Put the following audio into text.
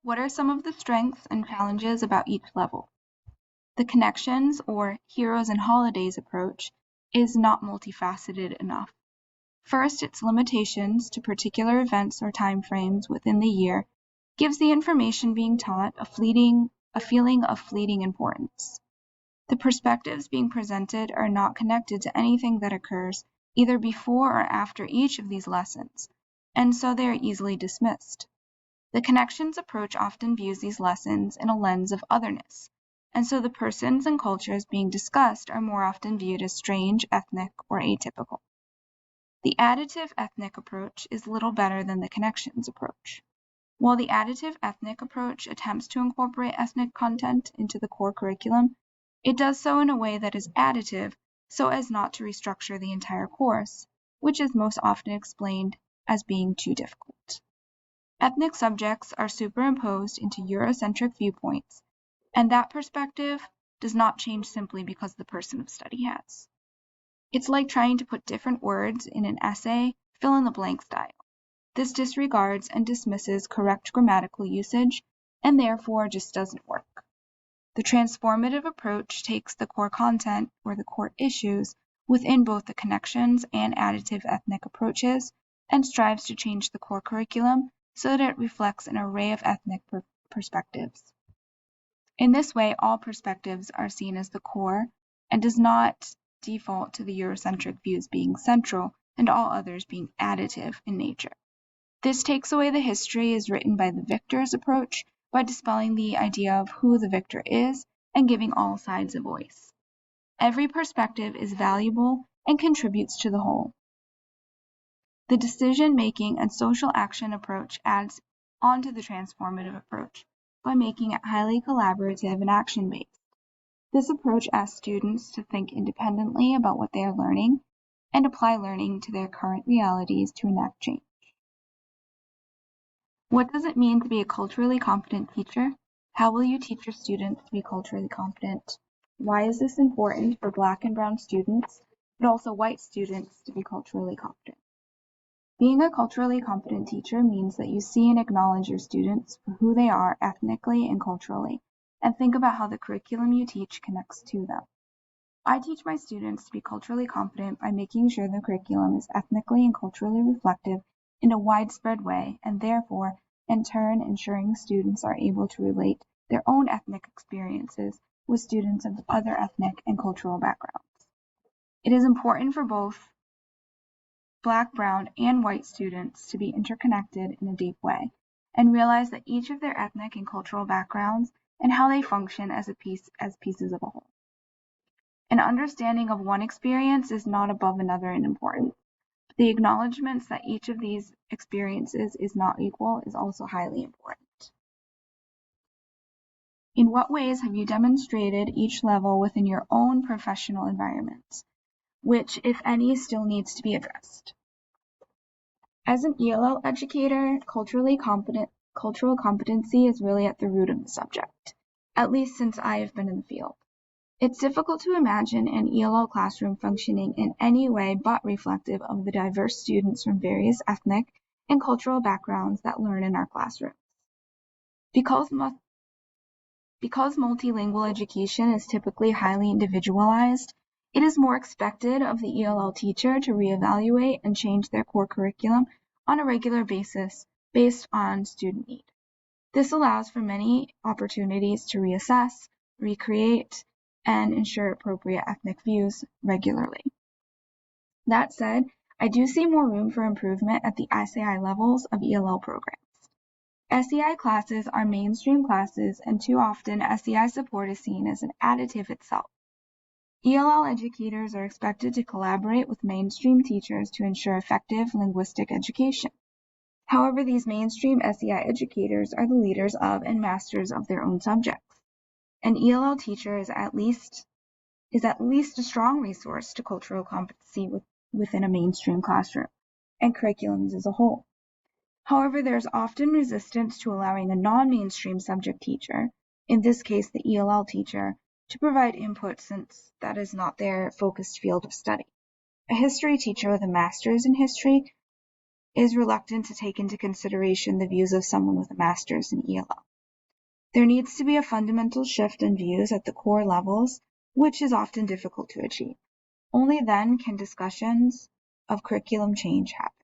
What are some of the strengths and challenges about each level? The connections, or heroes and holidays approach, is not multifaceted enough. First, its limitations to particular events or time frames within the year gives the information being taught a feeling of fleeting importance. The perspectives being presented are not connected to anything that occurs either before or after each of these lessons, and so they are easily dismissed. The connections approach often views these lessons in a lens of otherness, and so the persons and cultures being discussed are more often viewed as strange, ethnic, or atypical. The additive ethnic approach is little better than the connections approach. While the additive ethnic approach attempts to incorporate ethnic content into the core curriculum, it does so in a way that is additive so as not to restructure the entire course, which is most often explained as being too difficult. Ethnic subjects are superimposed into Eurocentric viewpoints, and that perspective does not change simply because the person of study has. It's like trying to put different words in an essay, fill in the blank style. This disregards and dismisses correct grammatical usage, and therefore just doesn't work. The transformative approach takes the core content, or the core issues, within both the connections and additive ethnic approaches, and strives to change the core curriculum so that it reflects an array of ethnic perspectives. In this way, all perspectives are seen as the core and does not default to the Eurocentric views being central and all others being additive in nature. This takes away the history as written by the victor's approach by dispelling the idea of who the victor is and giving all sides a voice. Every perspective is valuable and contributes to the whole. The decision-making and social action approach adds onto the transformative approach by making it highly collaborative and action-based. This approach asks students to think independently about what they are learning and apply learning to their current realities to enact change. What does it mean to be a culturally competent teacher? How will you teach your students to be culturally competent? Why is this important for Black and Brown students, but also white students to be culturally competent? Being a culturally competent teacher means that you see and acknowledge your students for who they are ethnically and culturally, and think about how the curriculum you teach connects to them. I teach my students to be culturally competent by making sure the curriculum is ethnically and culturally reflective in a widespread way, and therefore, in turn, ensuring students are able to relate their own ethnic experiences with students of other ethnic and cultural backgrounds. It is important for both Black, Brown, and white students to be interconnected in a deep way, and realize that each of their ethnic and cultural backgrounds and how they function as pieces of a whole. An understanding of one experience is not above another in importance, but the acknowledgments that each of these experiences is not equal is also highly important. In what ways have you demonstrated each level within your own professional environment, which, if any, still needs to be addressed? As an ELL educator, cultural competency is really at the root of the subject, at least since I have been in the field. It's difficult to imagine an ELL classroom functioning in any way but reflective of the diverse students from various ethnic and cultural backgrounds that learn in our classrooms. Because multilingual education is typically highly individualized, it is more expected of the ELL teacher to reevaluate and change their core curriculum on a regular basis based on student need. This allows for many opportunities to reassess, recreate, and ensure appropriate ethnic views regularly. That said, I do see more room for improvement at the SAI levels of ELL programs. SEI classes are mainstream classes, and too often SEI support is seen as an additive itself. ELL educators are expected to collaborate with mainstream teachers to ensure effective linguistic education. However, these mainstream SEI educators are the leaders of and masters of their own subjects. An ELL teacher is at least a strong resource to cultural competency within a mainstream classroom and curriculums as a whole. However, there is often resistance to allowing a non-mainstream subject teacher, in this case the ELL teacher, to provide input since that is not their focused field of study. A history teacher with a master's in history is reluctant to take into consideration the views of someone with a master's in ELL. There needs to be a fundamental shift in views at the core levels, which is often difficult to achieve. Only then can discussions of curriculum change happen.